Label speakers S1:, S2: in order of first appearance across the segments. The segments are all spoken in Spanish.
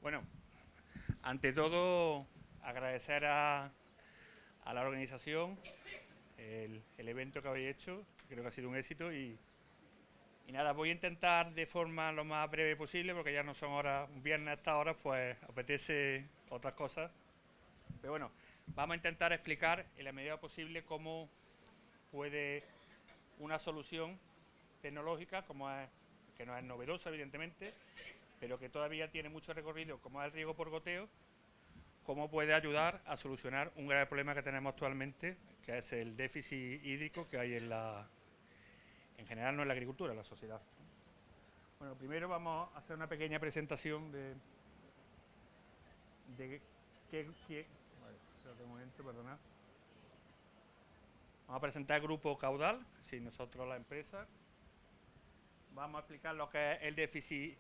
S1: Bueno, ante todo, agradecer a la organización el evento que habéis hecho, creo que ha sido un éxito y nada, voy a intentar de forma lo más breve posible porque ya no son horas, un viernes a estas horas pues apetece otras cosas, pero bueno, vamos a intentar explicar en la medida posible cómo puede una solución tecnológica, que no es novedosa evidentemente, pero que todavía tiene mucho recorrido, como es el riego por goteo, cómo puede ayudar a solucionar un grave problema que tenemos actualmente, que es el déficit hídrico que hay en general, no en la agricultura, en la sociedad. Bueno, primero vamos a hacer una pequeña presentación de qué... Vale, espérate un momento, perdonad. Vamos a presentar el grupo Caudal, si nosotros la empresa. Vamos a explicar lo que es el déficit,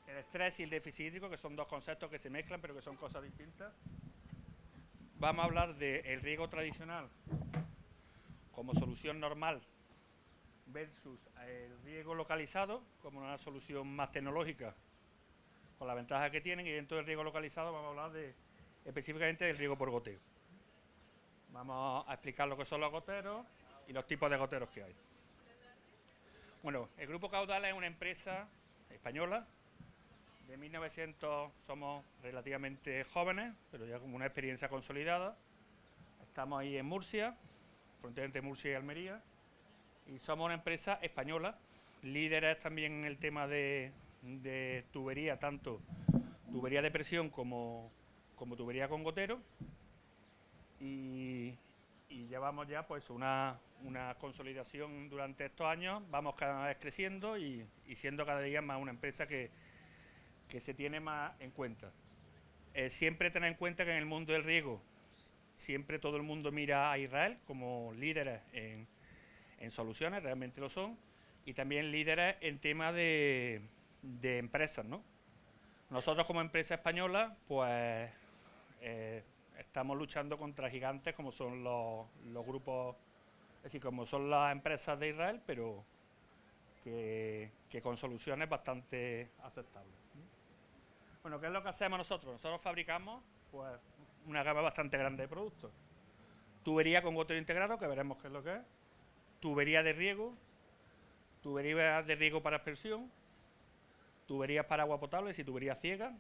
S1: el estrés y el déficit hídrico, que son dos conceptos que se mezclan, pero que son cosas distintas. Vamos a hablar del riego tradicional como solución normal versus el riego localizado como una solución más tecnológica con la ventaja que tienen, y dentro del riego localizado vamos a hablar específicamente del riego por goteo. Vamos a explicar lo que son los goteros y los tipos de goteros que hay. Bueno, el Grupo Caudal es una empresa española de 1900, somos relativamente jóvenes, pero ya con una experiencia consolidada. Estamos ahí en Murcia, frontera entre Murcia y Almería, y somos una empresa española, líderes también en el tema de tubería, tanto tubería de presión como tubería con gotero, y llevamos ya pues una consolidación durante estos años, vamos cada vez creciendo y siendo cada día más una empresa que se tiene más en cuenta. Siempre tener en cuenta que en el mundo del riego siempre todo el mundo mira a Israel como líderes en soluciones, realmente lo son, y también líderes en tema de empresas, ¿no? Nosotros como empresa española, pues estamos luchando contra gigantes como son los grupos, es decir, como son las empresas de Israel, pero que con soluciones bastante aceptables. Bueno, ¿qué es lo que hacemos nosotros? Nosotros fabricamos pues una gama bastante grande de productos. Tubería con gotero integrado, que veremos qué es lo que es. Tubería de riego, tuberías de riego para aspersión, tuberías para agua potable, y tuberías ciegas,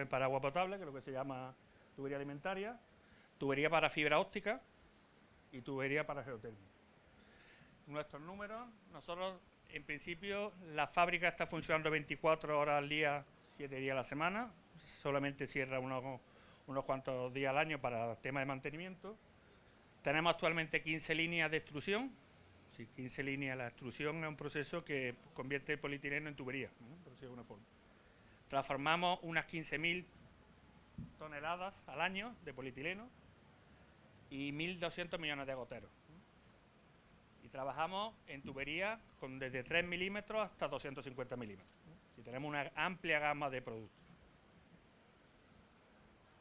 S1: para agua potable, que es lo que se llama tubería alimentaria, tubería para fibra óptica y tubería para geotermia. Nuestros números, nosotros en principio la fábrica está funcionando 24 horas al día, 7 días a la semana, solamente cierra unos cuantos días al año para temas de mantenimiento. Tenemos actualmente 15 líneas de extrusión. Sí, 15 líneas. La extrusión es un proceso que convierte el polietileno en tubería, ¿no? Por decirlo de alguna forma. Transformamos unas 15.000 toneladas al año de polietileno y 1.200 millones de goteros. Y trabajamos en tubería con desde 3 milímetros hasta 250 milímetros. Y tenemos una amplia gama de productos.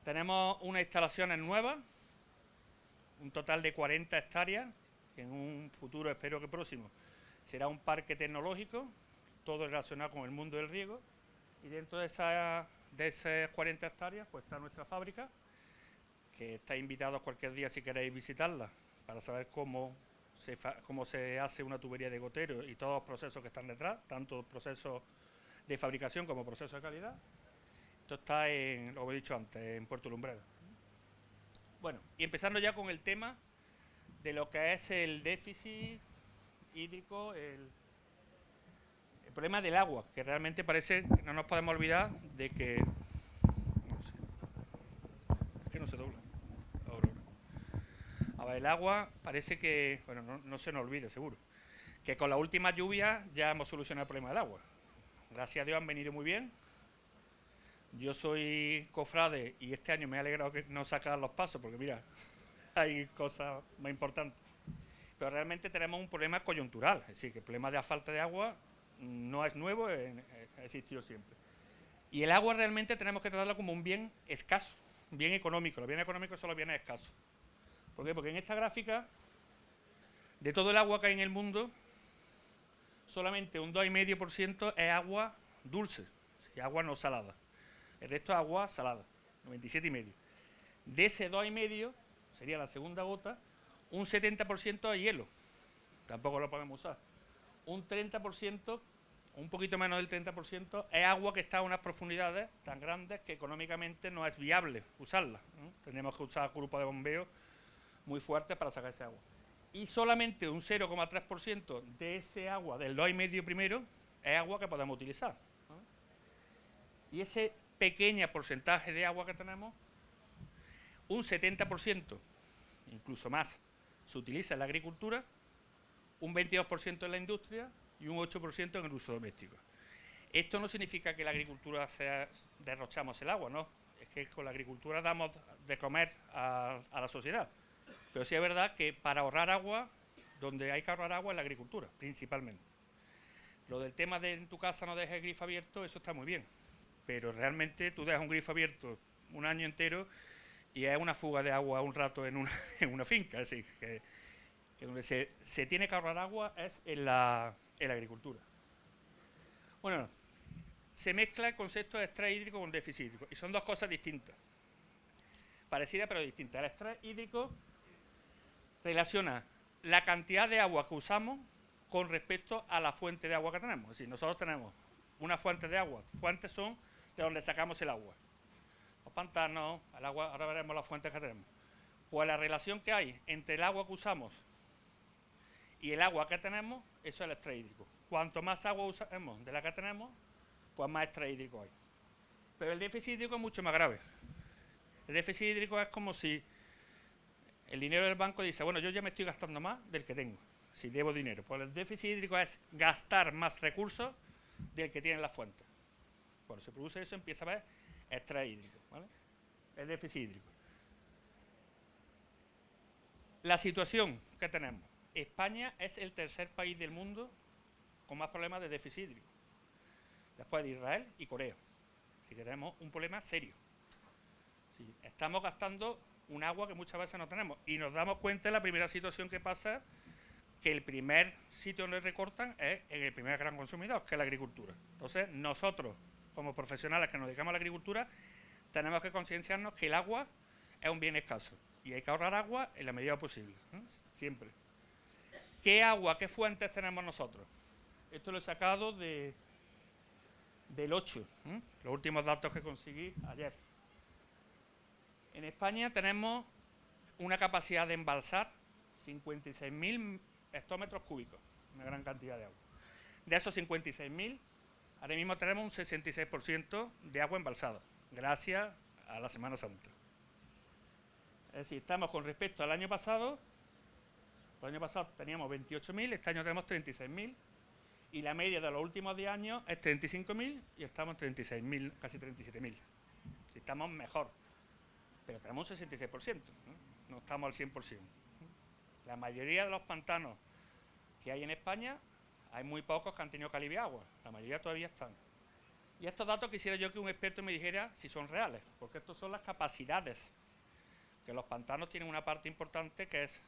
S1: Tenemos unas instalaciones nuevas, un total de 40 hectáreas, que en un futuro, espero que próximo, será un parque tecnológico, todo relacionado con el mundo del riego, y dentro de esas 40 hectáreas pues está nuestra fábrica, que estáis invitados cualquier día si queréis visitarla, para saber cómo se hace una tubería de gotero y todos los procesos que están detrás, tanto procesos de fabricación como procesos de calidad. Esto está lo he dicho antes, en Puerto Lumbrera. Bueno, y empezando ya con el tema de lo que es el déficit hídrico, el problema del agua, que realmente parece que no nos podemos olvidar de que... No sé, es que no se dobla. A ver, el agua parece que... Bueno, no se nos olvide, seguro. Que con la última lluvia ya hemos solucionado el problema del agua. Gracias a Dios han venido muy bien. Yo soy cofrade y este año me he alegrado que no sacar los pasos, porque mira, hay cosas más importantes. Pero realmente tenemos un problema coyuntural, es decir, que el problema de la falta de agua no es nuevo, ha existido siempre. Y el agua realmente tenemos que tratarla como un bien escaso, un bien económico. Los bienes económicos son los bienes escasos. ¿Por qué? Porque en esta gráfica, de todo el agua que hay en el mundo, solamente un 2,5% es agua dulce, agua no salada. El resto es agua salada, 97,5. De ese 2,5, sería la segunda gota, un 70% es hielo. Tampoco lo podemos usar. Un 30%, un poquito menos del 30%, es agua que está a unas profundidades tan grandes que económicamente no es viable usarla, ¿no? Tenemos que usar grupos de bombeo muy fuertes para sacar ese agua. Y solamente un 0,3% de ese agua, del 2,5 primero, es agua que podemos utilizar, ¿no? Y ese pequeño porcentaje de agua que tenemos, un 70%, incluso más, se utiliza en la agricultura, un 22% en la industria y un 8% en el uso doméstico. Esto no significa que la agricultura derrochamos el agua, no. Es que con la agricultura damos de comer a la sociedad. Pero sí es verdad que para ahorrar agua, donde hay que ahorrar agua es la agricultura, principalmente. Lo del tema de en tu casa no dejes el grifo abierto, eso está muy bien. Pero realmente tú dejas un grifo abierto un año entero y es una fuga de agua un rato en una finca. Es decir, que donde se tiene que ahorrar agua es en la agricultura. Bueno, se mezcla el concepto de estrés hídrico con déficit hídrico y son dos cosas distintas. Parecidas pero distintas. El estrés hídrico relaciona la cantidad de agua que usamos con respecto a la fuente de agua que tenemos. Es decir, nosotros tenemos una fuente de agua. Fuentes son de donde sacamos el agua. Los pantanos, el agua, ahora veremos las fuentes que tenemos. Pues la relación que hay entre el agua que usamos y el agua que tenemos, eso es el estrés hídrico. Cuanto más agua usamos de la que tenemos, pues más estrés hídrico hay. Pero el déficit hídrico es mucho más grave. El déficit hídrico es como si el dinero del banco dice, bueno, yo ya me estoy gastando más del que tengo, si debo dinero. Pues el déficit hídrico es gastar más recursos del que tienen las fuentes. Cuando se produce eso, empieza a haber estrés hídrico, ¿vale? El déficit hídrico. La situación que tenemos. España es el tercer país del mundo con más problemas de déficit hídrico, después de Israel y Corea. Así que tenemos un problema serio. Sí, estamos gastando un agua que muchas veces no tenemos y nos damos cuenta de la primera situación que pasa, que el primer sitio donde recortan es en el primer gran consumidor, que es la agricultura. Entonces, nosotros, como profesionales que nos dedicamos a la agricultura, tenemos que concienciarnos que el agua es un bien escaso y hay que ahorrar agua en la medida posible, ¿eh? Siempre. ¿Qué agua, qué fuentes tenemos nosotros? Esto lo he sacado del 8, los últimos datos que conseguí ayer. En España tenemos una capacidad de embalsar 56.000 hectómetros cúbicos, una gran cantidad de agua. De esos 56.000, ahora mismo tenemos un 66% de agua embalsada, gracias a la Semana Santa. Es decir, estamos con respecto al año pasado. El año pasado teníamos 28.000, este año tenemos 36.000 y la media de los últimos 10 años es 35.000 y estamos en 36.000, casi 37.000. Estamos mejor, pero tenemos un 66%, no estamos al 100%. La mayoría de los pantanos que hay en España, hay muy pocos que han tenido que aliviar agua, la mayoría todavía están. Y estos datos quisiera yo que un experto me dijera si son reales, porque estos son las capacidades, que los pantanos tienen una parte importante que es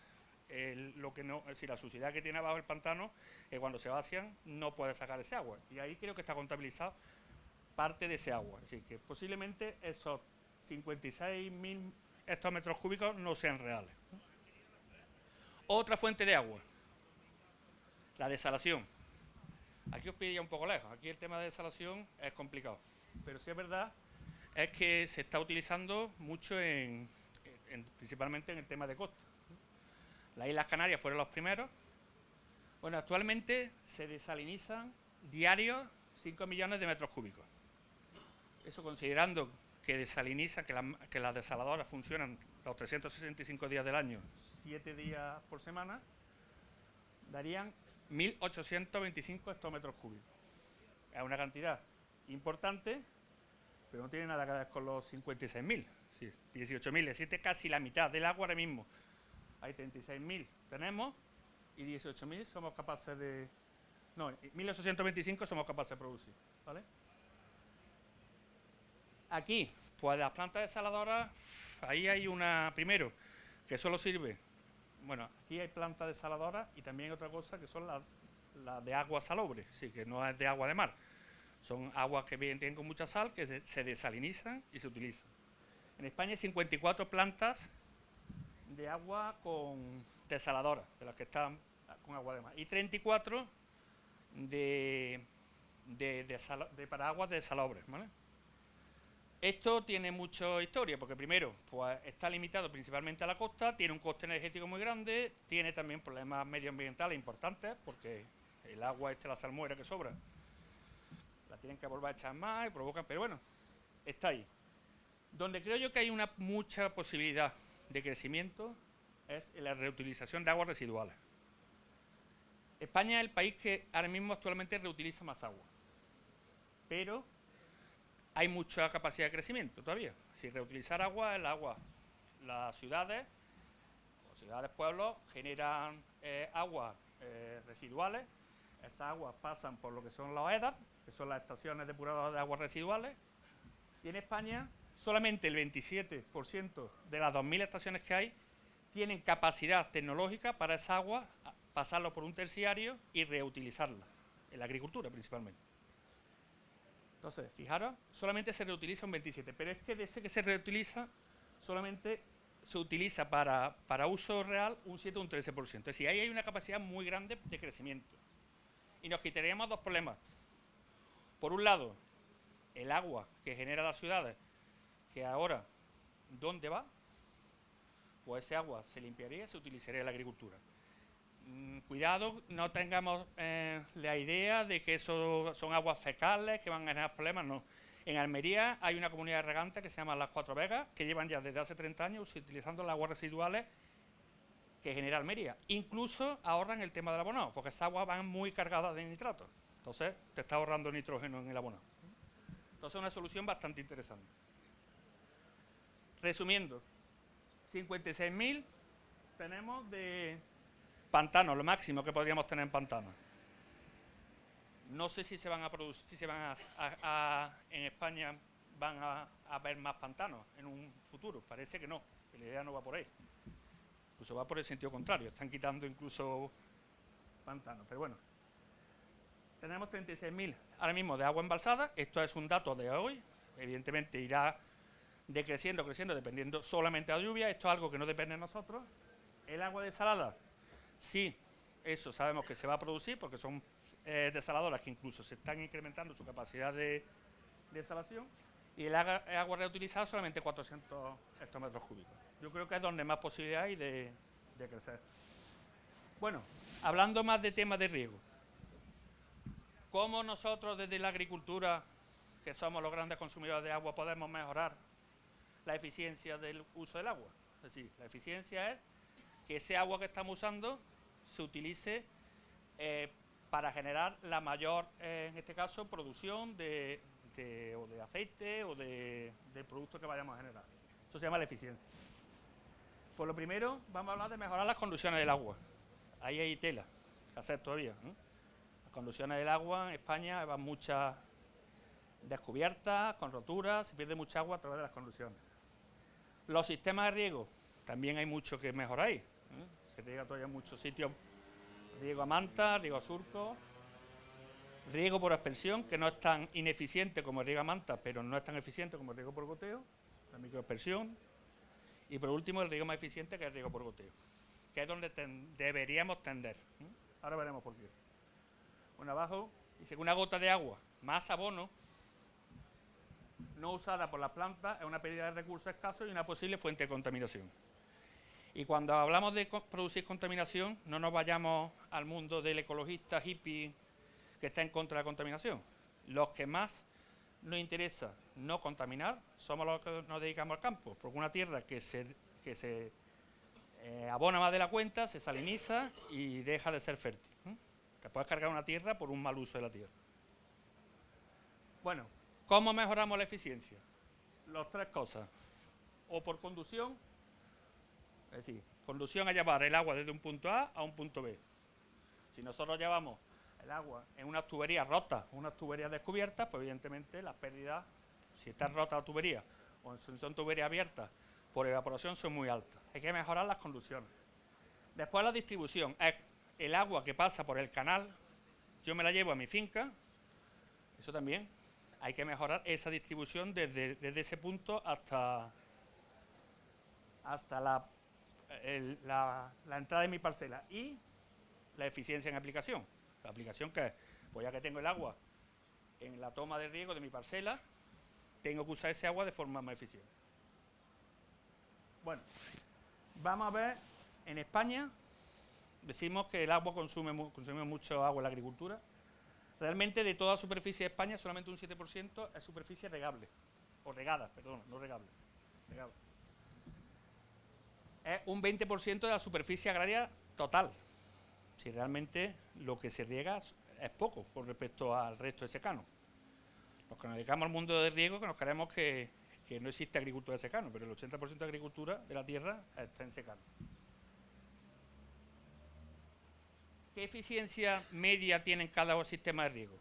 S1: lo que no, es decir, la suciedad que tiene abajo el pantano, que cuando se vacian no puede sacar ese agua. Y ahí creo que está contabilizado parte de ese agua. Es decir, que posiblemente esos 56.000 hectómetros cúbicos no sean reales. Otra fuente de agua, la desalación. Aquí os pilla un poco lejos. Aquí el tema de desalación es complicado. Pero sí es verdad, es que se está utilizando mucho principalmente en el tema de costa. Las Islas Canarias fueron los primeros. Bueno, actualmente se desalinizan diarios 5 millones de metros cúbicos. Eso considerando que desaliniza, que las desaladoras funcionan los 365 días del año, 7 días por semana, darían 1.825 hectómetros cúbicos. Es una cantidad importante, pero no tiene nada que ver con los 56.000, sí, 18.000, es decir, casi la mitad del agua ahora mismo. Hay 36.000 tenemos y 18.000 somos capaces de... No, 1.825 somos capaces de producir, ¿vale? Aquí, pues las plantas desaladoras, ahí hay una, primero, que solo sirve... Bueno, aquí hay plantas desaladoras y también hay otra cosa que son las de agua salobre, sí, que no es de agua de mar. Son aguas que vienen con mucha sal, que se desalinizan y se utilizan. En España hay 54 plantas de agua con desaladoras, de las que están con agua de mar, y 34 para aguas desalubres, ¿vale? Esto tiene mucha historia, porque primero, pues está limitado principalmente a la costa, tiene un coste energético muy grande, tiene también problemas medioambientales importantes, porque el agua la salmuera que sobra, la tienen que volver a echar más y provocan, pero bueno, está ahí. Donde creo yo que hay mucha posibilidad de crecimiento es en la reutilización de aguas residuales. España es el país que ahora mismo actualmente reutiliza más agua, pero hay mucha capacidad de crecimiento todavía. Si reutilizar agua, las ciudades, pueblos, generan aguas residuales. Esas aguas pasan por lo que son las EDAR, que son las estaciones depuradoras de aguas residuales, y en España solamente el 27% de las 2.000 estaciones que hay tienen capacidad tecnológica para esa agua pasarlo por un terciario y reutilizarla, en la agricultura principalmente. Entonces, fijaros, solamente se reutiliza un 27%, pero es que de ese que se reutiliza, solamente se utiliza para uso real un 7 o un 13%. Es decir, ahí hay una capacidad muy grande de crecimiento. Y nos quitaríamos dos problemas. Por un lado, el agua que genera las ciudades, que ahora, ¿dónde va? Pues ese agua se limpiaría y se utilizaría en la agricultura. Cuidado, no tengamos la idea de que eso son aguas fecales que van a generar problemas, no. En Almería hay una comunidad de regantes que se llama Las Cuatro Vegas, que llevan ya desde hace 30 años utilizando las aguas residuales que genera Almería. Incluso ahorran el tema del abonado, porque esas aguas van muy cargadas de nitratos. Entonces, te está ahorrando nitrógeno en el abonado. Entonces, es una solución bastante interesante. Resumiendo, 56.000 tenemos de pantanos, lo máximo que podríamos tener en pantanos. No sé si se van a producir, si se van en España van a haber más pantanos en un futuro. Parece que no, que la idea no va por ahí. Incluso va por el sentido contrario, están quitando incluso pantanos. Pero bueno, tenemos 36.000 ahora mismo de agua embalsada. Esto es un dato de hoy. Evidentemente irá decreciendo, dependiendo solamente de la lluvia. Esto es algo que no depende de nosotros. El agua desalada, sí, eso sabemos que se va a producir porque son desaladoras que incluso se están incrementando su capacidad de desalación, y el agua reutilizada solamente 400 hectómetros cúbicos. Yo creo que es donde más posibilidad hay de crecer. Bueno, hablando más de temas de riego, ¿cómo nosotros desde la agricultura, que somos los grandes consumidores de agua, podemos mejorar la eficiencia del uso del agua? Es decir, la eficiencia es que ese agua que estamos usando se utilice para generar la mayor, en este caso, producción de aceite o de productos que vayamos a generar. Eso se llama la eficiencia. Por lo primero, vamos a hablar de mejorar las conducciones del agua. Ahí hay tela que hacer todavía, ¿no? Las conducciones del agua en España van muchas descubiertas, con roturas, se pierde mucha agua a través de las conducciones. Los sistemas de riego, también hay mucho que mejorar ahí. Se riega todavía en muchos sitios, riego a manta, riego a surco, riego por aspersión, que no es tan ineficiente como el riego a manta, pero no es tan eficiente como el riego por goteo, la microaspersión, y por último el riego más eficiente, que es el riego por goteo, que es donde deberíamos tender. Ahora veremos por qué. Bueno, abajo dice que una gota de agua más abono no usada por las plantas es una pérdida de recursos escasos y una posible fuente de contaminación. Y cuando hablamos de producir contaminación, no nos vayamos al mundo del ecologista hippie que está en contra de la contaminación. Los que más nos interesa no contaminar somos los que nos dedicamos al campo, porque una tierra que se abona más de la cuenta, se saliniza y deja de ser fértil. Te puedes cargar una tierra por un mal uso de la tierra. Bueno, ¿cómo mejoramos la eficiencia? Las tres cosas. O por conducción, es decir, conducción a llevar el agua desde un punto A a un punto B. Si nosotros llevamos el agua en unas tuberías rotas, unas tuberías descubiertas, pues evidentemente las pérdidas, si está rota la tubería o si son tuberías abiertas, por evaporación son muy altas. Hay que mejorar las conducciones. Después la distribución. El agua que pasa por el canal, yo me la llevo a mi finca, eso también. hay que mejorar esa distribución desde ese punto hasta la entrada de mi parcela y la eficiencia en aplicación. La aplicación que es, pues ya que tengo el agua en la toma de riego de mi parcela, tengo que usar ese agua de forma más eficiente. Bueno, vamos a ver, en España decimos que el agua consumimos mucho agua en la agricultura. Realmente de toda la superficie de España solamente un 7% es superficie regable, o regada, perdón, no regable, regada. Es un 20% de la superficie agraria total. Si realmente lo que se riega es poco con respecto al resto de secano. Los que nos dedicamos al mundo de riego, que nos creemos que no existe agricultura de secano, pero el 80% de agricultura de la tierra está en secano. ¿Qué eficiencia media tiene cada sistema de riego?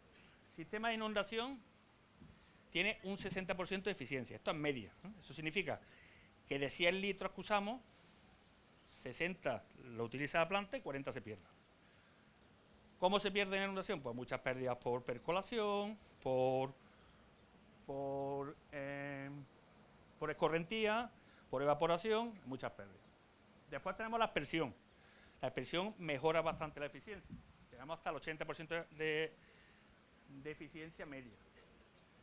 S1: El sistema de inundación tiene un 60% de eficiencia. Esto es media. Eso significa que de 100 litros que usamos, 60 lo utiliza la planta y 40 se pierde. ¿Cómo se pierde en la inundación? Pues muchas pérdidas por percolación, por escorrentía, por evaporación, muchas pérdidas. Después tenemos la aspersión. La aspersión mejora bastante la eficiencia. Llegamos hasta el 80% de eficiencia media.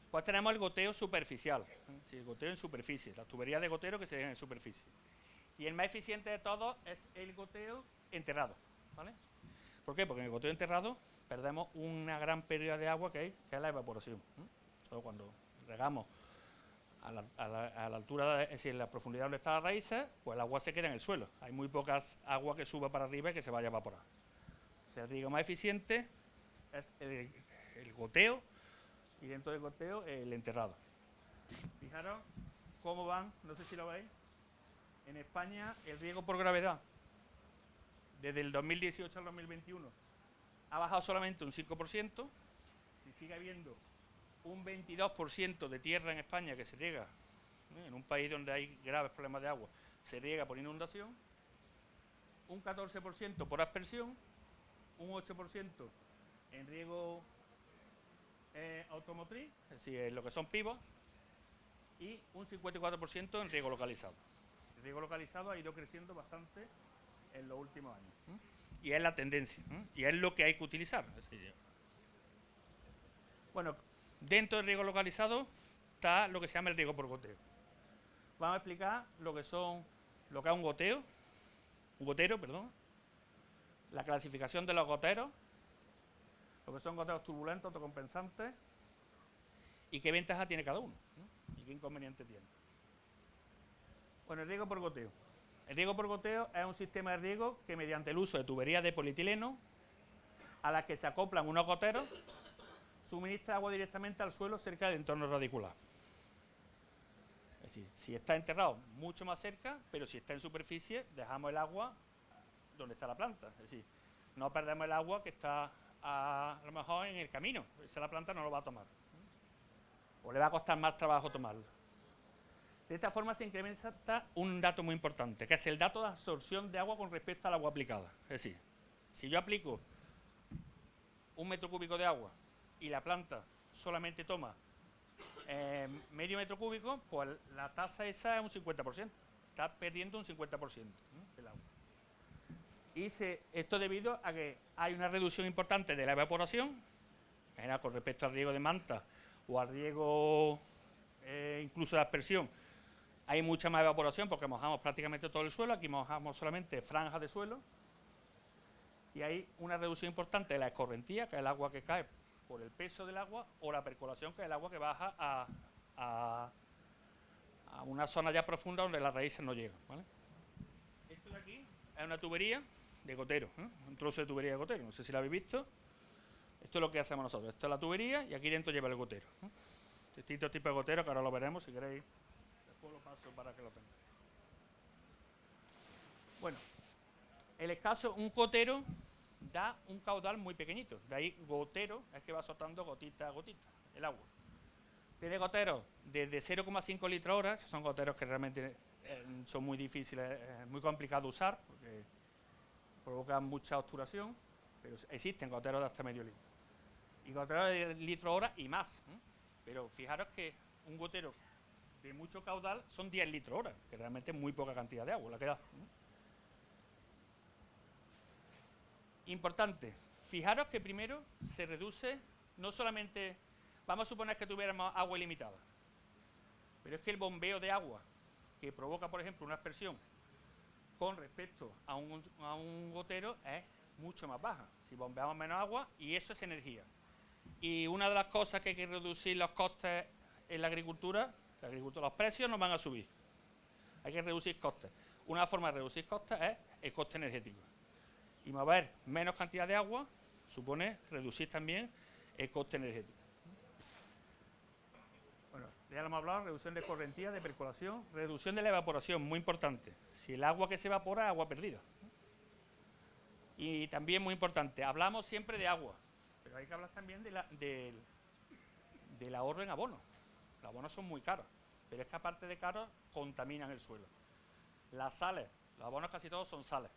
S1: Pues tenemos el goteo superficial, sí, el goteo en superficie, las tuberías de gotero que se dejan en superficie. Y el más eficiente de todos es el goteo enterrado, ¿vale? ¿Por qué? Porque en el goteo enterrado perdemos una gran pérdida de agua que es la evaporación. Solo cuando regamos a la altura, es decir, en la profundidad donde están las raíces, pues el agua se queda en el suelo. Hay muy pocas agua que suba para arriba y que se vaya a evaporar. O sea, el riego más eficiente es el goteo y dentro del goteo el enterrado. Fijaros cómo van, no sé si lo veis, en España el riego por gravedad desde el 2018 al 2021 ha bajado solamente un 5%, si sigue habiendo un 22% de tierra en España que se riega, en un país donde hay graves problemas de agua, se riega por inundación, un 14% por aspersión, un 8% en riego automotriz, es decir, en lo que son pivos, y un 54% en riego localizado. El riego localizado ha ido creciendo bastante en los últimos años. Y es la tendencia, y es lo que hay que utilizar. Bueno, dentro del riego localizado está lo que se llama el riego por goteo. Vamos a explicar lo que es un gotero, la clasificación de los goteros, lo que son goteros turbulentos, autocompensantes, y qué ventaja tiene cada uno, y qué inconveniente tiene. Bueno, el riego por goteo. El riego por goteo es un sistema de riego que mediante el uso de tuberías de polietileno a las que se acoplan unos goteros suministra agua directamente al suelo cerca del entorno radicular. Es decir, si está enterrado mucho más cerca, pero si está en superficie dejamos el agua donde está la planta. Es decir, no perdemos el agua que está a lo mejor en el camino. Esa la planta no lo va a tomar. O le va a costar más trabajo tomarlo. De esta forma se incrementa un dato muy importante, que es el dato de absorción de agua con respecto al agua aplicada. Es decir, si yo aplico 1 metro cúbico de agua y la planta solamente toma medio metro cúbico, pues la tasa esa es un 50%. Está perdiendo un 50% del agua. Y esto debido a que hay una reducción importante de la evaporación, con respecto al riego de manta o al riego incluso de aspersión. Hay mucha más evaporación porque mojamos prácticamente todo el suelo, aquí mojamos solamente franjas de suelo. Y hay una reducción importante de la escorrentía, que es el agua que cae por el peso del agua, o la percolación, que es el agua que baja a una zona ya profunda donde las raíces no llegan, ¿vale? Esto de aquí es una tubería de gotero, un trozo de tubería de gotero, no sé si la habéis visto. Esto es lo que hacemos nosotros, esto es la tubería y aquí dentro lleva el gotero. Distintos tipos de goteros que ahora lo veremos, si queréis, después lo paso para que lo tengáis. Bueno, un gotero da un caudal muy pequeñito, de ahí gotero es que va soltando gotita a gotita el agua. Tiene goteros desde 0,5 litros hora, son goteros que realmente son muy difíciles, muy complicados de usar, porque provocan mucha obturación, pero existen goteros de hasta medio litro. Y goteros de litro hora y más, Pero fijaros que un gotero de mucho caudal son 10 litros hora, que realmente es muy poca cantidad de agua la que da. Importante, fijaros que primero se reduce, no solamente, vamos a suponer que tuviéramos agua ilimitada, pero es que el bombeo de agua que provoca, por ejemplo, una aspersión con respecto a un gotero es mucho más baja. Si bombeamos menos agua, y eso es energía. Y una de las cosas que hay que reducir los costes en la agricultura, los precios no van a subir. Hay que reducir costes. Una forma de reducir costes es el coste energético. Y mover menos cantidad de agua supone reducir también el coste energético. Bueno, ya lo hemos hablado, reducción de escorrentía, de percolación, reducción de la evaporación, muy importante. Si el agua que se evapora es agua perdida. Y también muy importante, hablamos siempre de agua, pero hay que hablar también del ahorro en abonos. Los abonos son muy caros, pero es que aparte de caros, contaminan el suelo. Las sales, los abonos casi todos son sales.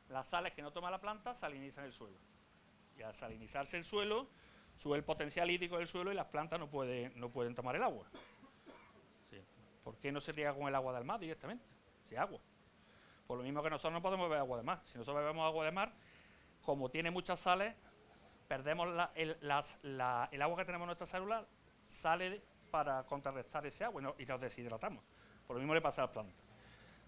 S1: Las sales que no toma la planta salinizan el suelo. Y al salinizarse el suelo, sube el potencial hídrico del suelo y las plantas no pueden tomar el agua. Sí. ¿Por qué no se riega con el agua del mar directamente? Si es agua. Por lo mismo que nosotros no podemos beber agua de mar. Si nosotros bebemos agua de mar, como tiene muchas sales, perdemos el agua que tenemos en nuestra célula, sale para contrarrestar ese agua y nos deshidratamos. Por lo mismo le pasa a las plantas.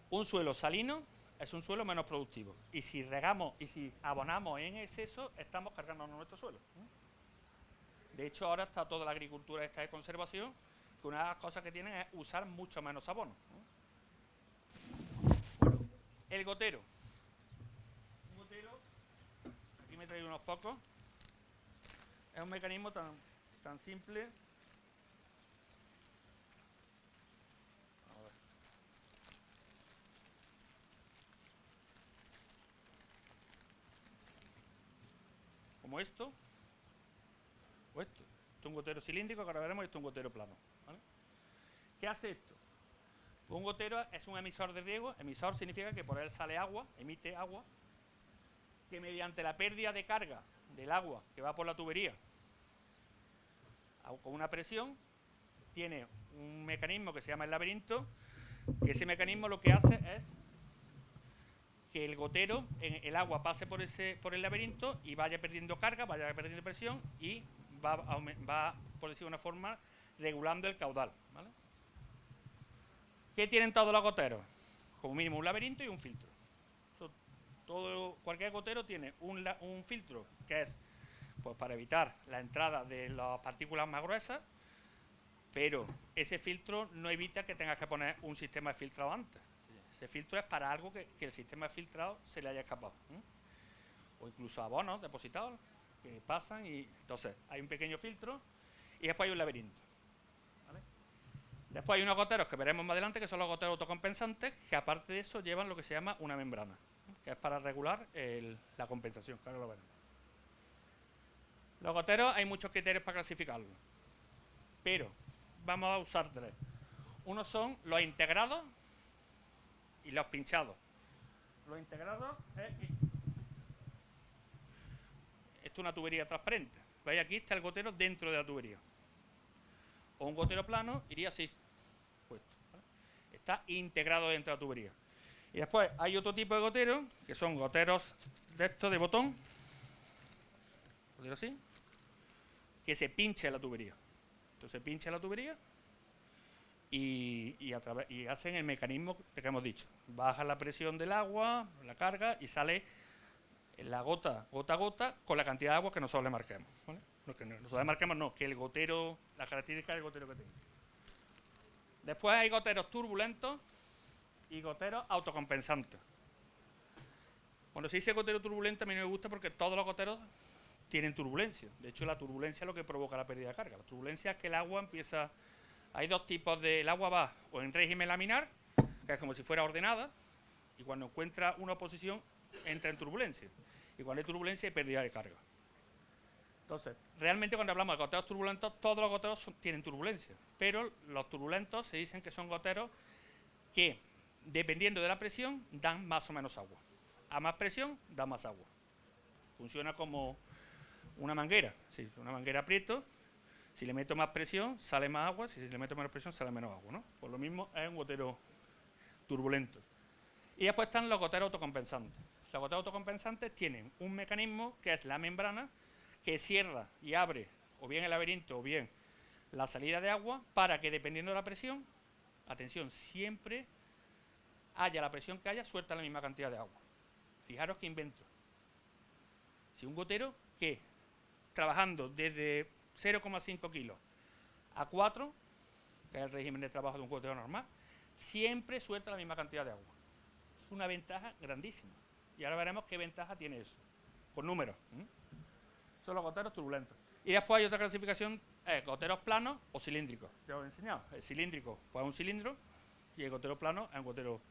S1: Un suelo salino es un suelo menos productivo. Y si regamos y si abonamos en exceso, estamos cargándonos nuestro suelo. De hecho, ahora está toda la agricultura esta de conservación, que una de las cosas que tienen es usar mucho menos abono. Bueno, el gotero. Un gotero, aquí me he traído unos pocos. Es un mecanismo tan simple. Como esto, o esto. Esto es un gotero cilíndrico, que ahora veremos, y esto es un gotero plano. ¿Vale? ¿Qué hace esto? Un gotero es un emisor de riego. Emisor significa que por él sale agua, emite agua, que mediante la pérdida de carga del agua que va por la tubería, con una presión, tiene un mecanismo que se llama el laberinto, que ese mecanismo lo que hace es que el gotero, el agua pase por el laberinto y vaya perdiendo carga, vaya perdiendo presión y va por decirlo de una forma, regulando el caudal. ¿Vale? ¿Qué tienen todos los goteros? Como mínimo un laberinto y un filtro. Cualquier gotero tiene un filtro que es pues, para evitar la entrada de las partículas más gruesas, pero ese filtro no evita que tengas que poner un sistema de filtrado antes. Ese filtro es para algo que el sistema de filtrado se le haya escapado. O incluso abonos depositados que pasan y entonces hay un pequeño filtro y después hay un laberinto. ¿Vale? Después hay unos goteros que veremos más adelante, que son los goteros autocompensantes, que aparte de eso llevan lo que se llama una membrana, que es para regular la compensación, claro, lo veremos. Los goteros hay muchos criterios para clasificarlos, pero vamos a usar tres. Unos son los integrados y los pinchados. Los integrados esto es una tubería transparente. ¿Veis? Aquí está el gotero dentro de la tubería. O un gotero plano iría así, puesto. ¿Vale? Está integrado dentro de la tubería. Y después hay otro tipo de goteros, que son goteros de estos de botón, gotero así, que se pincha en la tubería. Entonces se pincha en la tubería y hacen el mecanismo que hemos dicho. Baja la presión del agua, la carga y sale la gota a gota con la cantidad de agua que nosotros le marquemos. ¿Vale? Que nosotros le marquemos no, que el gotero, la característica del gotero que tenga. Después hay goteros turbulentos y goteros autocompensantes. Cuando se dice gotero turbulento a mí no me gusta porque todos los goteros tienen turbulencia. De hecho, la turbulencia es lo que provoca la pérdida de carga. La turbulencia es que el agua empieza... Hay dos tipos de... El agua va o en régimen laminar, que es como si fuera ordenada, y cuando encuentra una oposición entra en turbulencia. Y cuando hay turbulencia hay pérdida de carga. Entonces, realmente cuando hablamos de goteros turbulentos, todos los goteros tienen turbulencia. Pero los turbulentos se dicen que son goteros que, dependiendo de la presión, dan más o menos agua. A más presión, da más agua. Funciona como una manguera. Sí, una manguera aprieto. Si le meto más presión, sale más agua. Si le meto menos presión, sale menos agua, ¿no? Por lo mismo, es un gotero turbulento. Y después están los goteros autocompensantes. Los goteros autocompensantes tienen un mecanismo que es la membrana que cierra y abre o bien el laberinto o bien la salida de agua para que, dependiendo de la presión, atención, siempre haya la presión que haya, suelta la misma cantidad de agua. Fijaros qué invento. Si un gotero que, trabajando desde 0,5 kilos a 4, que es el régimen de trabajo de un gotero normal, siempre suelta la misma cantidad de agua. Es una ventaja grandísima. Y ahora veremos qué ventaja tiene eso, con números. Son los goteros turbulentos. Y después hay otra clasificación, goteros planos o cilíndricos. Ya os he enseñado. El cilíndrico pues es un cilindro y el gotero plano es un gotero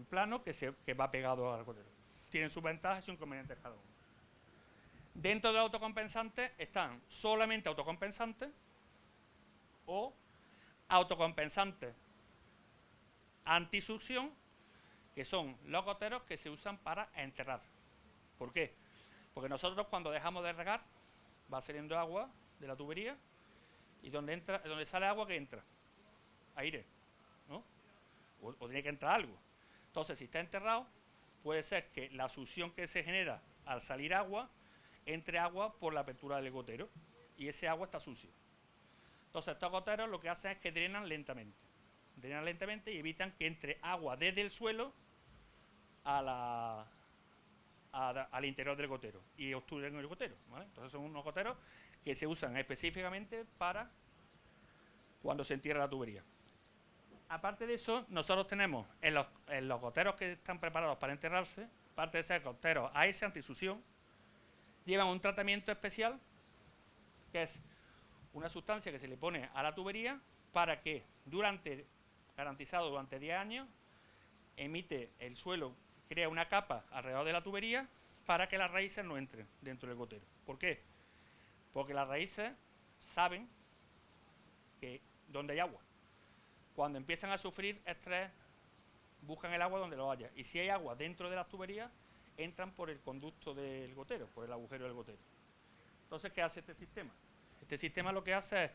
S1: plano que va pegado al gotero. Tienen sus ventajas y sus inconvenientes cada uno. Dentro de los autocompensantes están solamente autocompensantes o autocompensantes antisucción, que son los goteros que se usan para enterrar. ¿Por qué? Porque nosotros, cuando dejamos de regar, va saliendo agua de la tubería y donde sale agua, ¿qué entra? Aire, ¿no? O tiene que entrar algo. Entonces, si está enterrado, puede ser que la succión que se genera al salir agua, entre agua por la apertura del gotero y ese agua está sucia. Entonces, estos goteros lo que hacen es que drenan lentamente y evitan que entre agua desde el suelo al interior del gotero y obstruyen el gotero, ¿vale? Entonces son unos goteros que se usan específicamente para cuando se entierra la tubería. Aparte de eso, nosotros tenemos en los goteros que están preparados para enterrarse, aparte de ser goteros AS antisucción, llevan un tratamiento especial que es una sustancia que se le pone a la tubería para que garantizado durante 10 años, emite el suelo, crea una capa alrededor de la tubería para que las raíces no entren dentro del gotero. ¿Por qué? Porque las raíces saben que donde hay agua. Cuando empiezan a sufrir estrés, buscan el agua donde lo haya. Y si hay agua dentro de las tuberías, entran por el conducto del gotero, por el agujero del gotero. Entonces, ¿qué hace este sistema? Este sistema lo que hace es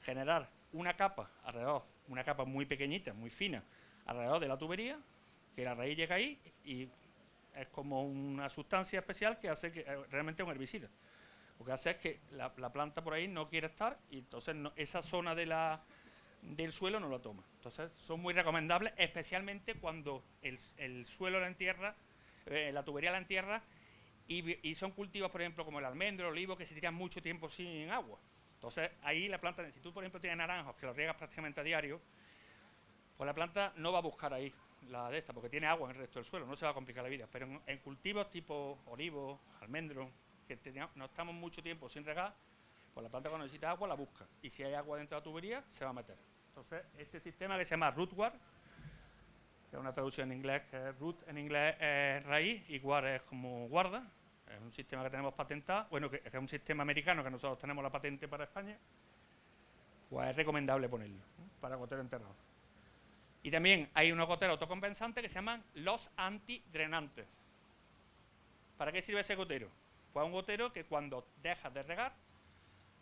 S1: generar una capa alrededor, una capa muy pequeñita, muy fina, alrededor de la tubería, que la raíz llega ahí y es como una sustancia especial que hace que realmente es un herbicida. Lo que hace es que la planta por ahí no quiere estar y entonces esa zona del suelo no lo toma. Entonces son muy recomendables, especialmente cuando el suelo la entierra, la tubería la entierra y son cultivos, por ejemplo, como el almendro, el olivo, que se tiran mucho tiempo sin agua. Entonces ahí la planta, si tú por ejemplo tienes naranjos que los riegas prácticamente a diario, pues la planta no va a buscar ahí la de esta, porque tiene agua en el resto del suelo, no se va a complicar la vida. Pero en cultivos tipo olivo, almendro, que no estamos mucho tiempo sin regar, pues la planta cuando necesita agua la busca. Y si hay agua dentro de la tubería, se va a meter. Entonces, este sistema que se llama rootware, que es una traducción en inglés, que es root en inglés es raíz y ward es como guarda, es un sistema que tenemos patentado, bueno, que es un sistema americano que nosotros tenemos la patente para España, pues es recomendable ponerlo, ¿no?, para gotero enterrado. Y también hay unos goteros autocompensantes que se llaman los antidrenantes. ¿Para qué sirve ese gotero? Pues un gotero que cuando dejas de regar,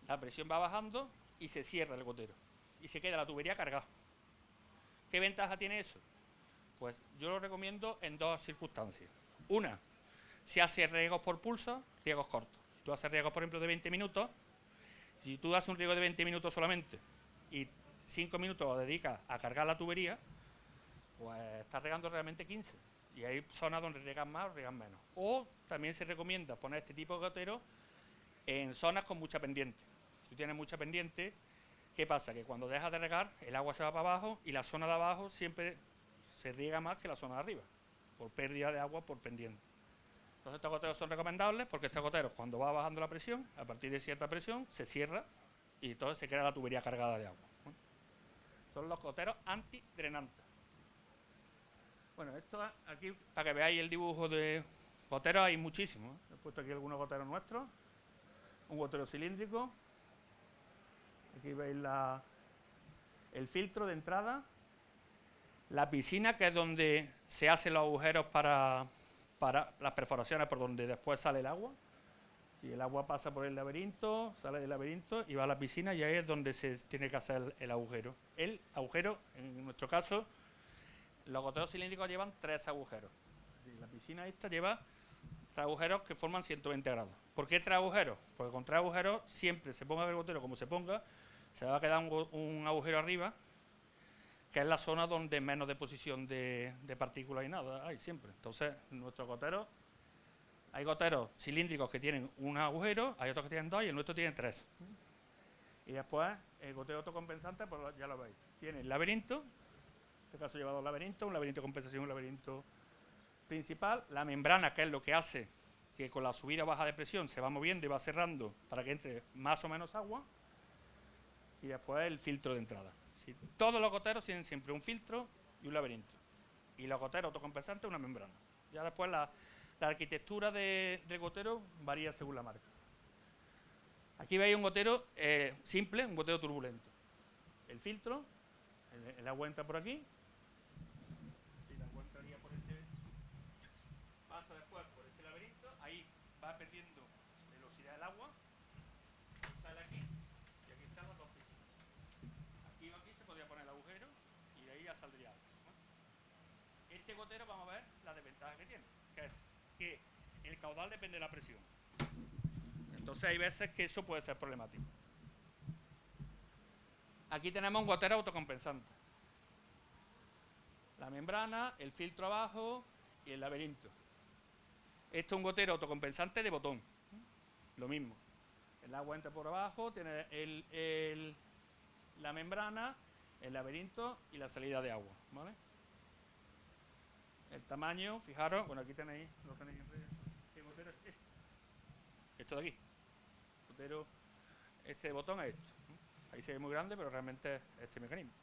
S1: la presión va bajando y se cierra el gotero. Y se queda la tubería cargada. ¿Qué ventaja tiene eso? Pues yo lo recomiendo en dos circunstancias. Una, si haces riegos por pulso, riegos cortos. Si tú haces riegos, por ejemplo, de 20 minutos, si tú das un riego de 20 minutos solamente y 5 minutos lo dedicas a cargar la tubería, pues estás regando realmente 15. Y hay zonas donde riegan más o riegan menos. O también se recomienda poner este tipo de gotero en zonas con mucha pendiente. Si tú tienes mucha pendiente, ¿qué pasa? Que cuando dejas de regar, el agua se va para abajo y la zona de abajo siempre se riega más que la zona de arriba, por pérdida de agua por pendiente. Entonces estos goteros son recomendables porque estos goteros, cuando va bajando la presión, a partir de cierta presión, se cierra y entonces se crea la tubería cargada de agua. Son los goteros antidrenantes. Bueno, esto aquí, para que veáis el dibujo de goteros, hay muchísimos. He puesto aquí algunos goteros nuestros. Un gotero cilíndrico. Aquí veis el filtro de entrada. La piscina, que es donde se hacen los agujeros para las perforaciones por donde después sale el agua. Y el agua pasa por el laberinto, sale del laberinto y va a la piscina y ahí es donde se tiene que hacer el agujero. El agujero, en nuestro caso, los goteros cilíndricos llevan 3 agujeros. Y la piscina esta lleva 3 agujeros que forman 120 grados. ¿Por qué 3 agujeros? Porque con 3 agujeros, siempre se ponga el gotero como se ponga, se va a quedar un agujero arriba, que es la zona donde menos deposición de partículas y nada hay siempre. Entonces, nuestros goteros, hay goteros cilíndricos que tienen un agujero, hay otros que tienen 2 y el nuestro tiene 3. Y después, el gotero autocompensante, pues ya lo veis. Tiene el laberinto, en este caso lleva 2 laberintos, un laberinto de compensación y un laberinto principal. La membrana, que es lo que hace que con la subida o baja de presión se va moviendo y va cerrando para que entre más o menos agua. Y después el filtro de entrada. ¿Sí? Todos los goteros tienen siempre un filtro y un laberinto. Y los goteros autocompensantes una membrana. Ya después la arquitectura del gotero varía según la marca. Aquí veis un gotero simple, un gotero turbulento. El filtro, el agua entra por aquí. Y la agua entraría por este. Pasa después por este laberinto. Ahí va perdiendo velocidad del agua. Y sale aquí. Y aquí están las dos piscinas. Aquí o aquí se podría poner el agujero. Y de ahí ya saldría agua. Este gotero vamos a ver la desventaja que tiene. Que es que el caudal depende de la presión. Entonces hay veces que eso puede ser problemático. Aquí tenemos un gotero autocompensante. La membrana, el filtro abajo y el laberinto. Esto es un gotero autocompensante de botón. Lo mismo. El agua entra por abajo, tiene la membrana, el laberinto y la salida de agua. ¿Vale? El tamaño, fijaros, bueno, aquí tenéis, lo tenéis en red. ¿Qué gotero es este? Esto de aquí. Gotero, este botón es esto. Ahí se ve muy grande, pero realmente es este mecanismo.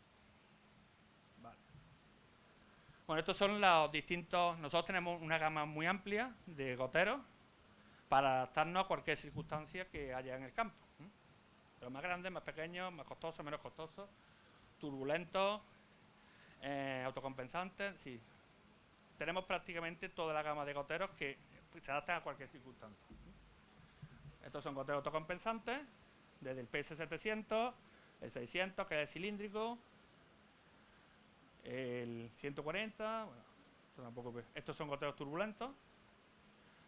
S1: Vale. Bueno, estos son los distintos. Nosotros tenemos una gama muy amplia de goteros para adaptarnos a cualquier circunstancia que haya en el campo. Los más grandes, más pequeños, más costosos, menos costosos, turbulentos, autocompensantes, sí. Tenemos prácticamente toda la gama de goteros que se adaptan a cualquier circunstancia. Estos son goteros autocompensantes, desde el PS700, el 600, que es cilíndrico, el 140, bueno, esto tampoco, estos son goteros turbulentos,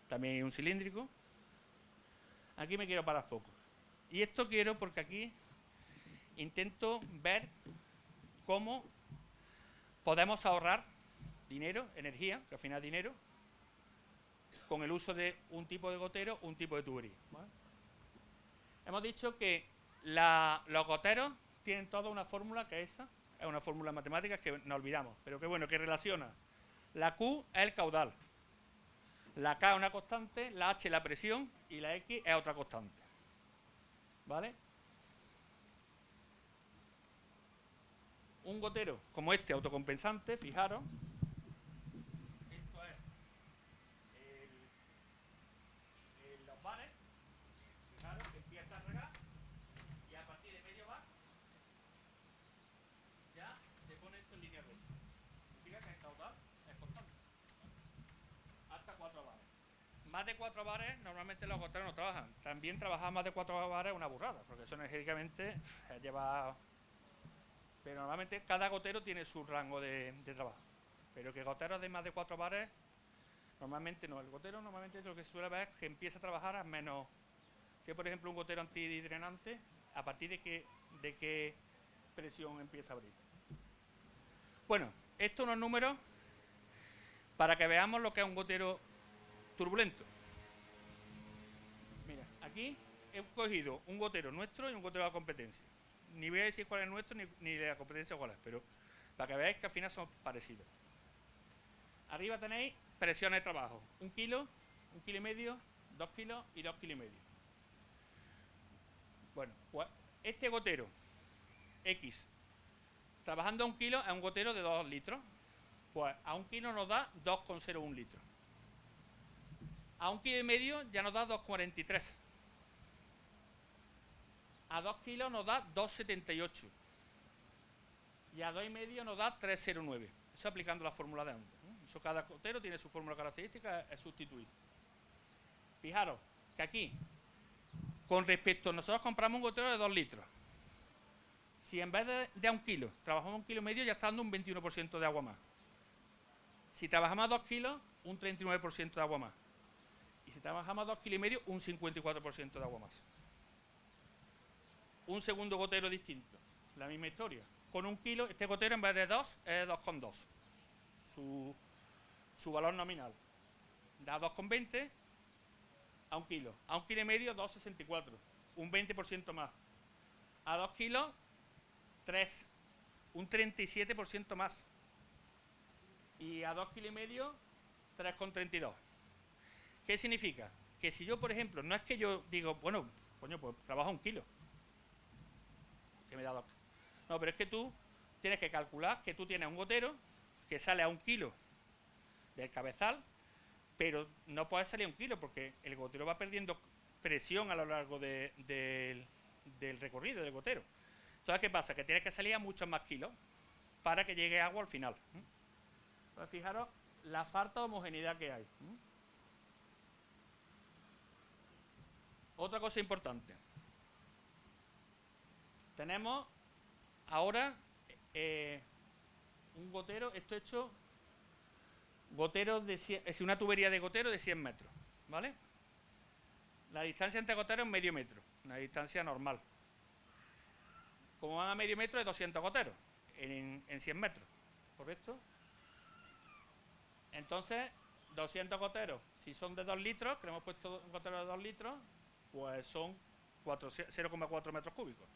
S1: también hay un cilíndrico. Aquí me quiero parar poco. Y esto quiero porque aquí intento ver cómo podemos ahorrar dinero, energía, que al final es dinero, con el uso de un tipo de gotero, un tipo de tubería. ¿Vale? Hemos dicho que los goteros tienen toda una fórmula que esa es una fórmula matemática que nos olvidamos, pero que bueno, que relaciona. La Q es el caudal, la K es una constante, la H es la presión y la X es otra constante. ¿Vale? Un gotero como este autocompensante, fijaros, esto es los bares, fijaros que empieza a regar y a partir de medio bar ya se pone esto en línea recta. Significa que el caudal es constante. Hasta 4 bares. Más de 4 bares normalmente los goteros no trabajan. También trabajar más de 4 bares es una burrada, porque eso energéticamente lleva. Pero normalmente cada gotero tiene su rango de trabajo. Pero que goteros de más de 4 bares, normalmente no. El gotero normalmente lo que suele ver es que empieza a trabajar a menos que, por ejemplo, un gotero antidrenante, a partir de qué presión empieza a abrir. Bueno, estos unos números para que veamos lo que es un gotero turbulento. Mira, aquí he cogido un gotero nuestro y un gotero de la competencia. Ni voy a decir cuál es nuestro ni de la competencia cuál es, pero para que veáis que al final son parecidos. Arriba tenéis presiones de trabajo. 1 kilo, 1 kilo y medio, 2 kilos y 2 kilos y medio. Bueno, pues este gotero X, trabajando a 1 kilo, es un gotero de 2 litros. Pues a 1 kilo nos da 2,01 litros. A 1 kilo y medio ya nos da 2,43. A 2 kilos nos da 2,78. Y a 2,5 nos da 3,09. Eso aplicando la fórmula de antes. Eso cada gotero tiene su fórmula característica, es sustituir. Fijaros que aquí Con respecto, nosotros compramos un gotero de 2 litros. Si en vez de a 1 kilo, trabajamos 1,5 kilos, ya está dando un 21% de agua más. Si trabajamos a 2 kilos, un 39% de agua más. Y si trabajamos a 2,5 kilos, un 54% de agua más. Un segundo gotero distinto, la misma historia. Con 1 kilo, este gotero en vez de 2 es 2,2. Su valor nominal. Da 2,20 a 1 kilo. A 1,5 kilos, 2,64. Un 20% más. A 2 kilos, 3. Un 37% más. Y a 2,5 kilos, 3,32. ¿Qué significa? Que si yo, por ejemplo, no es que yo digo, bueno, coño, pues trabajo 1 kilo. Que me da 2. No, pero es que tú tienes que calcular que tú tienes un gotero que sale a 1 kilo del cabezal, pero no puede salir a 1 kilo porque el gotero va perdiendo presión a lo largo del recorrido del gotero. Entonces, ¿qué pasa? Que tienes que salir a muchos más kilos para que llegue agua al final. Entonces, fijaros la falta de homogeneidad que hay. Otra cosa importante. Tenemos ahora un gotero, esto hecho goteros de 100, es decir, una tubería de gotero de 100 metros, ¿vale? La distancia entre goteros es medio metro, una distancia normal. Como van a medio metro, es 200 goteros en 100 metros, ¿correcto? Entonces, 200 goteros, si son de 2 litros, que le hemos puesto un gotero de 2 litros, pues son 0,4 metros cúbicos.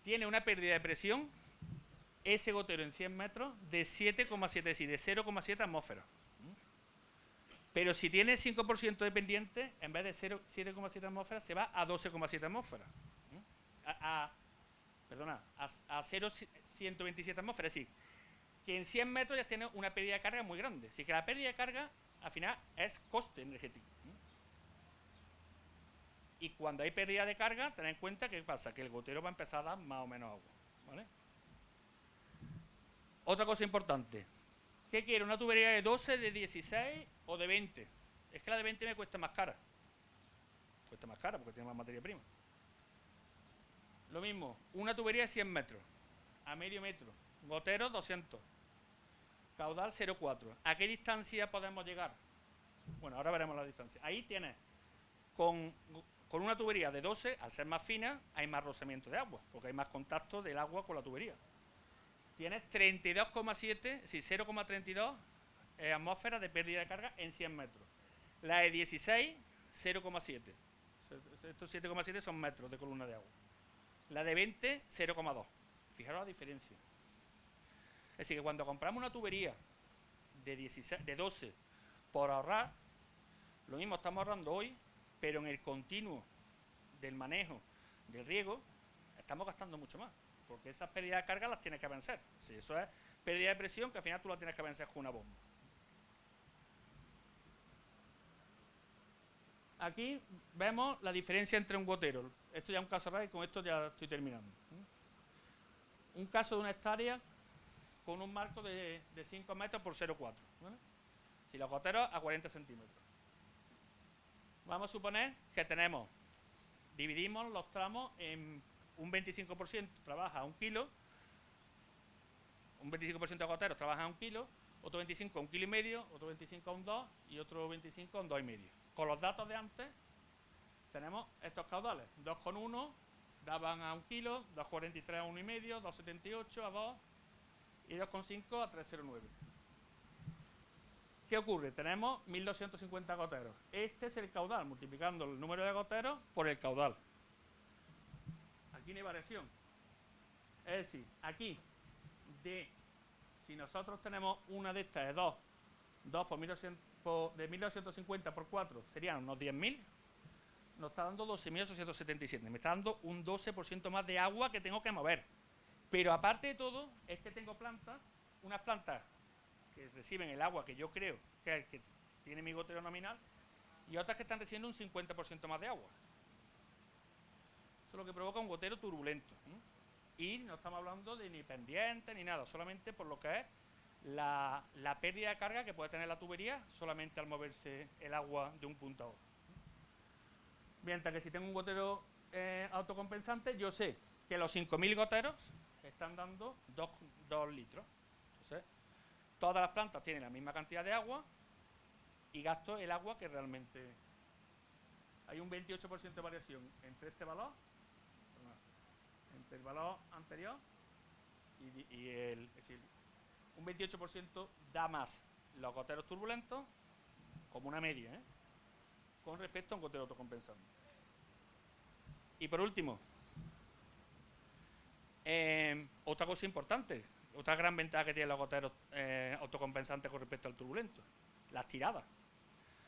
S1: Tiene una pérdida de presión, ese gotero en 100 metros, de 7,7, es decir, de 0,7 atmósferas. Pero si tiene 5% de pendiente, en vez de 7,7 atmósferas, se va a 12,7 atmósferas. Perdona, a 0,127 atmósferas. Es decir, que en 100 metros ya tiene una pérdida de carga muy grande. Así que la pérdida de carga, al final, es coste energético. Y cuando hay pérdida de carga, ten en cuenta que pasa, que el gotero va a empezar a dar más o menos agua, ¿vale? Otra cosa importante. ¿Qué quiero? ¿Una tubería de 12, de 16 o de 20? Es que la de 20 me cuesta más cara. Cuesta más cara porque tiene más materia prima. Lo mismo, una tubería de 100 metros, a medio metro, gotero 200, caudal 0,4. ¿A qué distancia podemos llegar? Bueno, ahora veremos la distancia. Ahí tienes, con una tubería de 12, al ser más fina, hay más rozamiento de agua, porque hay más contacto del agua con la tubería. Tienes 32,7, es decir, 0,32 atmósferas de pérdida de carga en 100 metros. La de 16, 0,7. Estos 7,7 son metros de columna de agua. La de 20, 0,2. Fijaros la diferencia. Es decir, que cuando compramos una tubería de 12 por ahorrar, lo mismo estamos ahorrando hoy, pero en el continuo del manejo del riego estamos gastando mucho más, porque esas pérdidas de carga las tienes que vencer. Sí, eso es pérdida de presión que al final tú la tienes que vencer con una bomba. Aquí vemos la diferencia entre un gotero. Esto ya es un caso real y con esto ya estoy terminando. Un caso de una hectárea con un marco de 5 metros por 0,4. ¿Vale? Si los goteros a 40 centímetros. Vamos a suponer que dividimos los tramos en un 25% trabaja a 1 kilo, un 25% de goteros trabaja a 1 kilo, otro 25 a 1,5 kilos, otro 25 a un 2 y otro 25 a un 2,5. Con los datos de antes tenemos estos caudales. 2,1 daban a 1 kilo, 2,43 a 1,5, 2,78 a 2 y 2,5 a 3,09. ¿Qué ocurre? Tenemos 1.250 goteros. Este es el caudal, multiplicando el número de goteros por el caudal. Aquí no hay variación. Es decir, aquí, si nosotros tenemos una de estas de 2 por 1.200, de 1.250 por 4 serían unos 10.000, nos está dando 12.877. Me está dando un 12% más de agua que tengo que mover. Pero aparte de todo, es que tengo unas plantas que reciben el agua que yo creo que es el que tiene mi gotero nominal, y otras que están recibiendo un 50% más de agua. Eso es lo que provoca un gotero turbulento. Y no estamos hablando de ni pendiente ni nada, solamente por lo que es la pérdida de carga que puede tener la tubería solamente al moverse el agua de un punto a otro. Mientras que si tengo un gotero autocompensante, yo sé que los 5.000 goteros están dando 2 litros. Entonces, todas las plantas tienen la misma cantidad de agua y gasto el agua que realmente... Hay un 28% de variación entre este valor, entre el valor anterior y el... Es decir, un 28% da más los goteros turbulentos, como una media, con respecto a un gotero autocompensante. Y por último, otra cosa importante, otra gran ventaja que tienen los goteros autocompensantes con respecto al turbulento, las tiradas.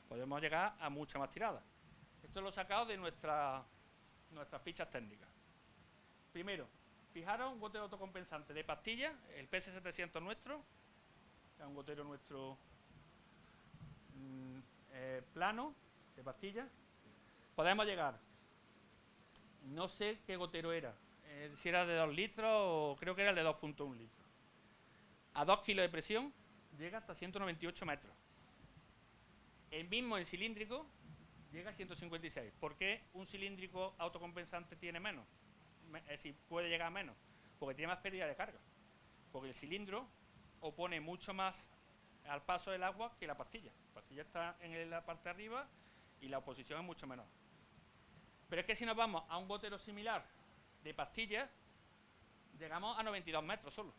S1: Podemos llegar a muchas más tiradas. Esto lo he sacado de nuestras fichas técnicas. Primero, fijaros un gotero autocompensante de pastilla, el PS700 nuestro, es un gotero nuestro plano, de pastilla. Podemos llegar, no sé qué gotero era, si era de 2 litros o creo que era el de 2.1 litros. A 2 kilos de presión llega hasta 198 metros. El mismo en cilíndrico llega a 156. ¿Por qué un cilíndrico autocompensante tiene menos? Es decir, puede llegar a menos. Porque tiene más pérdida de carga. Porque el cilindro opone mucho más al paso del agua que la pastilla. La pastilla está en la parte de arriba y la oposición es mucho menor. Pero es que si nos vamos a un gotero similar de pastillas, llegamos a 92 metros solo.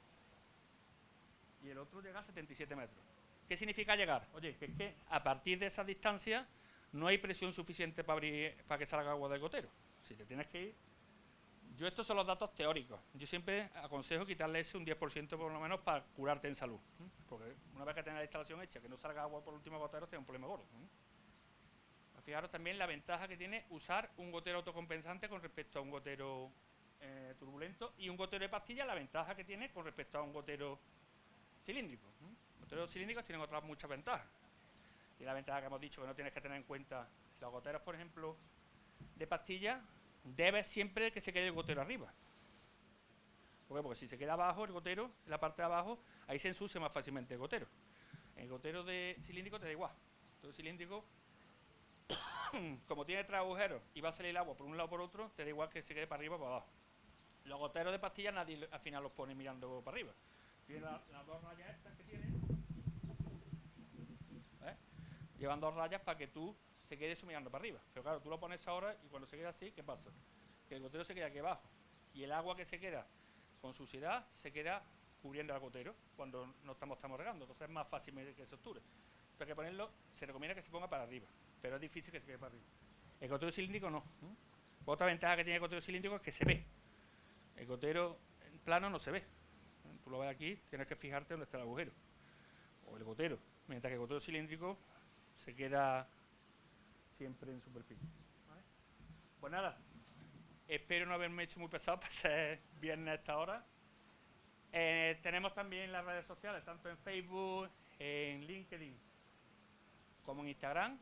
S1: Y el otro llega a 77 metros. ¿Qué significa llegar? Oye, que es que a partir de esa distancia no hay presión suficiente para que salga agua del gotero. Si te tienes que ir... Yo estos son los datos teóricos. Yo siempre aconsejo quitarle ese un 10% por lo menos para curarte en salud. Porque una vez que tengas la instalación hecha, que no salga agua por el último gotero, tiene un problema gordo. Fijaros también la ventaja que tiene usar un gotero autocompensante con respecto a un gotero turbulento, y un gotero de pastilla, la ventaja que tiene con respecto a un gotero cilíndrico. Los goteros cilíndricos tienen otras muchas ventajas. Y la ventaja que hemos dicho que no tienes que tener en cuenta, los goteros, por ejemplo, de pastilla, debes siempre que se quede el gotero arriba. ¿Por qué? Porque si se queda abajo el gotero, en la parte de abajo, ahí se ensucia más fácilmente el gotero. El gotero de cilíndrico te da igual. El gotero cilíndrico, como tiene 3 agujeros y va a salir el agua por un lado o por otro, te da igual que se quede para arriba o para abajo. Los goteros de pastilla nadie al final los pone mirando para arriba. Tiene las 2 rayas estas que tiene. Llevan 2 rayas para que tú se quede eso mirando para arriba. Pero claro, tú lo pones ahora y cuando se queda así, ¿qué pasa? Que el gotero se queda aquí abajo. Y el agua que se queda con suciedad se queda cubriendo al gotero cuando no estamos regando. Entonces es más fácil que se obture. Pero hay que ponerlo, se recomienda que se ponga para arriba. Pero es difícil que se quede para arriba. El gotero cilíndrico no. Otra ventaja que tiene el gotero cilíndrico es que se ve. El gotero en plano no se ve. Tú lo ves aquí, tienes que fijarte dónde está el agujero. O el gotero. Mientras que el gotero cilíndrico se queda siempre en superficie. ¿Vale? Pues nada, espero no haberme hecho muy pesado para ser viernes a esta hora. Tenemos también las redes sociales, tanto en Facebook, en LinkedIn, como en Instagram.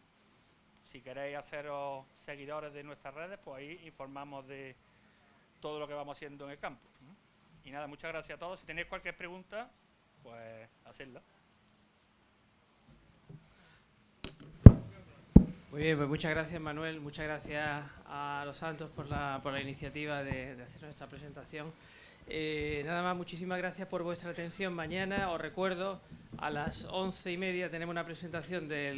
S1: Si queréis haceros seguidores de nuestras redes, pues ahí informamos de todo lo que vamos haciendo en el campo. Y nada, muchas gracias a todos. Si tenéis cualquier pregunta, pues hacedla.
S2: Muy bien, pues muchas gracias, Manuel, muchas gracias a Los Santos por la iniciativa de hacer esta presentación. Nada más, muchísimas gracias por vuestra atención. Mañana, os recuerdo, a las 11:30 tenemos una presentación del